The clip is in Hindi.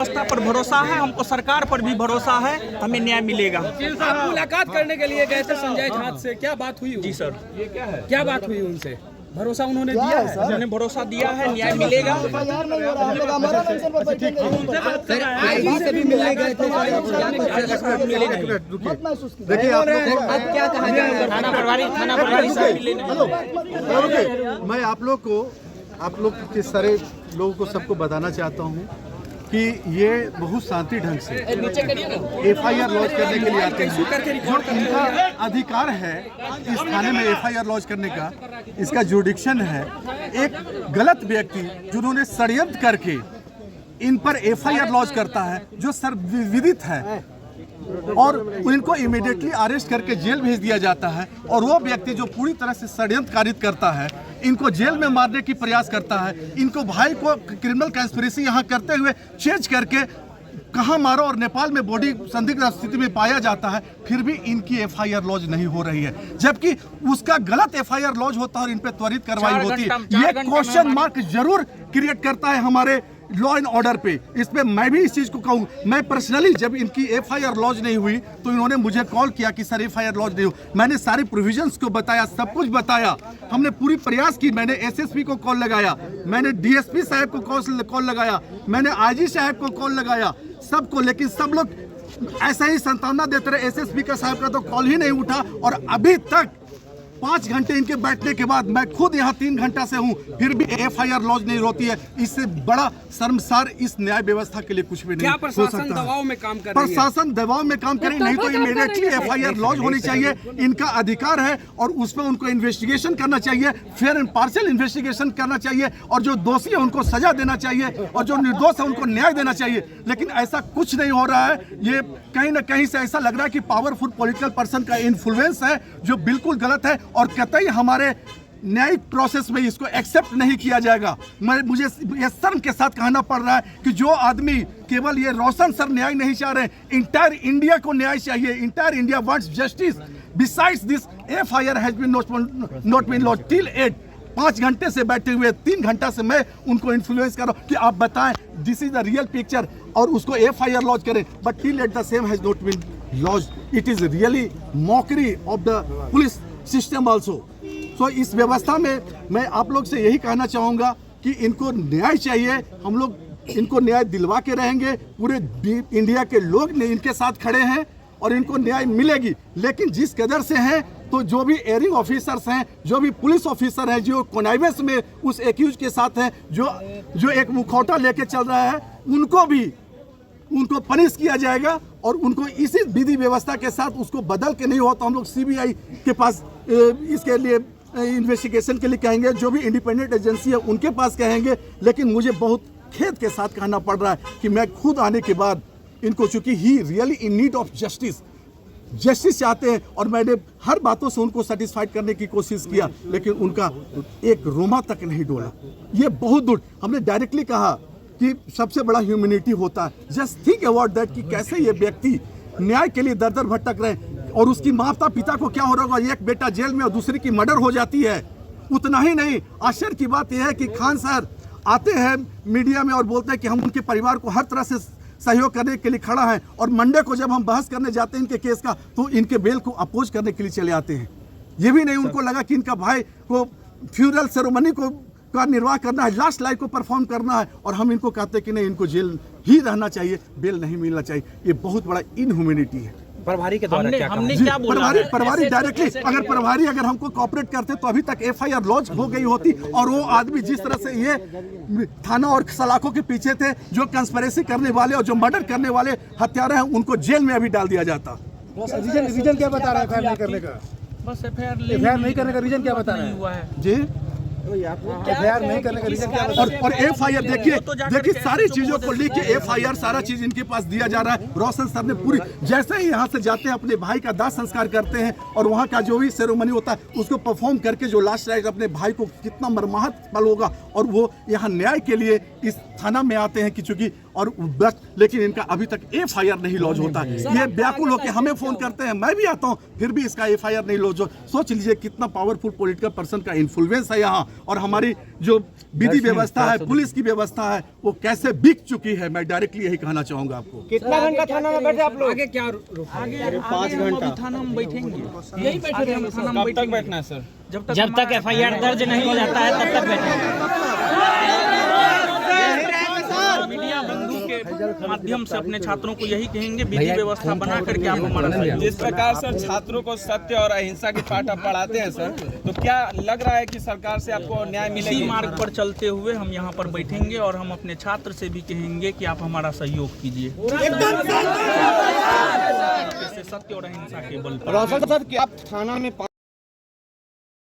व्यवस्था पर भरोसा है, हमको सरकार पर भी भरोसा है, हमें न्याय मिलेगा। आप मुलाकात करने के लिए गए थे संजय झा से, क्या बात हुई? जी सर, क्या बात हुई उनसे? भरोसा उन्होंने दिया है? उन्होंने भरोसा दिया है, न्याय मिलेगा। आईजी से भी मिलने गए थे, देखिए आप लोग को अब क्या कहा जाए? थाना प्रभारी से मैं आप लोग के सारे लोगों को सबको बताना चाहता हूँ कि ये बहुत शांति ढंग से एफआईआर लॉन्च करने के लिए आते हैं। जो इनका अधिकार है इस थाने में एफआईआर लॉन्च करने का, इसका जुडिक्शन है। एक गलत व्यक्ति जिन्होंने षड्यंत्र करके इन पर एफआईआर लॉन्च करता है, जो सर्वविदित है, और इनको इमीडिएटली अरेस्ट करके जेल भेज दिया जाता है। और वो व्यक्ति जो पूरी तरह से षड्यंत्र कारित करता है, इनको जेल में मारने की प्रयास करता है, इनको भाई को क्रिमिनल कंस्पिरेसी यहाँ करते हुए चेंज करके कहाँ मारो, और नेपाल में बॉडी संदिग्ध स्थिति में पाया जाता है, फिर भी इनकी एफआईआर लॉन्च नहीं हो रही है, जबकि उसका गलत एफआईआर लॉन्च होता है और इन पर त्वरित कार्रवाई होती है। ये क्वेश्चन मार्क जरूर क्रिएट करता है हमारे लॉ एंड ऑर्डर पे। इसमें मैं भी इस चीज को कहूँ, मैं पर्सनली जब इनकी एफआईआर लॉन्च नहीं हुई तो इन्होंने मुझे कॉल किया कि सर एफआईआर लॉन्च नहीं हुई। मैंने सारे प्रोविजंस को बताया, सब कुछ बताया, हमने पूरी प्रयास की। मैंने एसएसपी को कॉल लगाया, मैंने डीएसपी साहब को कॉल लगाया, मैंने आईजी साहब को कॉल लगाया, सबको, लेकिन सब लोग ऐसा ही सांत्वना देते रहे। एसएसपी का साहब का तो कॉल ही नहीं उठा, और अभी तक 5 घंटे इनके बैठने के बाद मैं खुद यहाँ 3 घंटा से हूँ, फिर भी एफआईआर लॉन्च नहीं होती है। इससे बड़ा शर्मसार इस न्याय व्यवस्था के लिए कुछ भी नहीं हो सकता। प्रशासन दबाव में काम कर रही है? प्रशासन दबाव में काम करे, नहीं तो इमीडिएटली एफआईआर लॉन्च होनी चाहिए। इनका अधिकार है और उसमें उनको इन्वेस्टिगेशन करना चाहिए, फेयर एंड पार्शियल इन्वेस्टिगेशन करना चाहिए, और जो दोषी है उनको सजा देना चाहिए, और जो निर्दोष है उनको न्याय देना चाहिए। लेकिन ऐसा कुछ नहीं हो रहा है। ये कहीं ना कहीं से ऐसा लग रहा है कि पावरफुल पॉलिटिकल पर्सन का इन्फ्लुएंस है, जो बिल्कुल गलत है, और कतई हमारे न्यायिक प्रोसेस में इसको एक्सेप्ट नहीं किया जाएगा। मुझे ये शर्म के साथ कहना पड़ रहा है कि जो आदमी, केवल ये रोशन सर न्याय नहीं चाह रहे, इंटायर इंडिया को न्याय चाहिए। Entire India wants justice. Besides this FIR has been not been launched till 8। 5 घंटे से बैठे हुए, 3 घंटा से मैं उनको इन्फ्लुएंस कर रहा हूँ कि आप बताएं this is the real picture, और उसको एफआईआर लॉन्च करें। But till at the same has not been launched. It is really mockery of the police system also. तो इस व्यवस्था में मैं आप लोग से यही कहना चाहूँगा कि इनको न्याय चाहिए। हम लोग इनको न्याय दिलवा के रहेंगे। पूरे इंडिया के लोग ने इनके साथ खड़े हैं और इनको न्याय मिलेगी। लेकिन जिस कदर से हैं, तो जो भी एयरिंग ऑफिसर्स हैं, जो भी पुलिस ऑफिसर हैं, जो कॉन्नाइवेंस में उस एक्यूज के साथ हैं, जो एक मुखौटा लेके चल रहा है, उनको पनिश किया जाएगा, और उनको इसी विधि व्यवस्था के साथ उसको बदल के नहीं हो तो हम लोग सीबीआई के पास इसके लिए इन्वेस्टिगेशन के लिए कहेंगे, जो भी इंडिपेंडेंट एजेंसी है उनके पास कहेंगे। लेकिन मुझे बहुत खेद के साथ कहना पड़ रहा है कि मैं खुद आने के बाद इनको, चूंकि he really in need of justice चाहते हैं, और मैंने हर बातों से उनको सेटिस्फाइड करने की कोशिश किया, लेकिन उनका एक रोमा तक नहीं डोला। ये बहुत दूर, हमने डायरेक्टली कहा कि सबसे बड़ा ह्यूमैनिटी होता है। जस्ट थिंक अबाउट दैट कि कैसे ये व्यक्ति न्याय के लिए दर दर भटक रहे हैं, और उसकी माता पिता को क्या हो रहा होगा। एक बेटा जेल में और दूसरी की मर्डर हो जाती है। उतना ही नहीं, आश्चर्य की बात यह है कि खान सर आते हैं मीडिया में और बोलते हैं कि हम उनके परिवार को हर तरह से सहयोग करने के लिए खड़ा है, और मंडे को जब हम बहस करने जाते हैं इनके केस का, तो इनके बेल को अपोज करने के लिए चले आते हैं। ये भी नहीं उनको लगा कि इनका भाई को फ्यूनरल सेरेमनी का निर्वाह करना है, लास्ट लाइफ को परफॉर्म करना है, और हम इनको कहते हैं कि नहीं, इनको जेल ही रहना चाहिए, बेल नहीं मिलना चाहिए। ये बहुत बड़ा इनह्यूमैनिटी है। प्रभारी के द्वारा हमने क्या बोला? प्रभारी डायरेक्टली, अगर हमको कॉपरेट करते तो अभी तक एफआईआर लॉन्च हो गई होती, और वो आदमी जिस तरह से ये थाना और सलाखों के पीछे थे, जो कंस्पिरेसी करने वाले और जो मर्डर करने वाले हत्यारे हैं, उनको जेल में अभी डाल दिया जाता। रीजन क्या बता रहा है एफआईआर नहीं करने का? बस एफआईआर नहीं करने का रीजन क्या बता रहा है? जी, एफआईआर नहीं करने का रीजन क्या बता रहा है? और एफआईआर देखिए सारी चीजों को लिख के एफआईआर सारा चीज इनके पास दिया जा रहा है। रोशन सर ने पूरी, जैसे ही यहाँ से जाते हैं अपने भाई का दाह संस्कार करते हैं, और वहाँ का जो भी सेरेमनी होता है उसको परफॉर्म करके जो लास्ट राइट अपने भाई को, कितना मर्माहत पल होगा। और वो यहाँ न्याय के लिए इस थाना में आते हैं कि चूंकि और बस, लेकिन इनका अभी तक FIR नहीं लॉन्च होता है। ये व्याकुल होकर हमें फोन करते हैं, मैं भी आता हूं, फिर भी इसका FIR नहीं लॉन्च हो। सोच लीजिए कितना पावरफुल पॉलिटिकल पर्सन का इन्फ्लुएंस है यहाँ, और हमारी जो विधि व्यवस्था है, पुलिस की व्यवस्था है, वो कैसे बिक चुकी है। मैं डायरेक्टली यही कहना चाहूंगा आपको। कितना घंटा थाना में बैठे आप लोग? आगे क्या आगे 5 घंटा थाना में बैठेंगे, यही बैठे हम थाना में। कब तक बैठना है सर? जब तक FIR दर्ज नहीं हो जाता है तब तक बैठेंगे। मीडिया बंधु के माध्यम से अपने छात्रों को यही कहेंगे, विधि व्यवस्था बना करके आप हमारा सहयोग। जिस प्रकार सर छात्रों को सत्य और अहिंसा की पाठ आप पढ़ाते हैं सर, तो क्या लग रहा है कि सरकार से आपको न्याय मिलेगा? इसी मार्ग पर चलते हुए हम यहाँ पर बैठेंगे और हम अपने छात्र से भी कहेंगे कि आप हमारा सहयोग कीजिए, सत्य और अहिंसा के बल पर। सर, क्या आप थाना में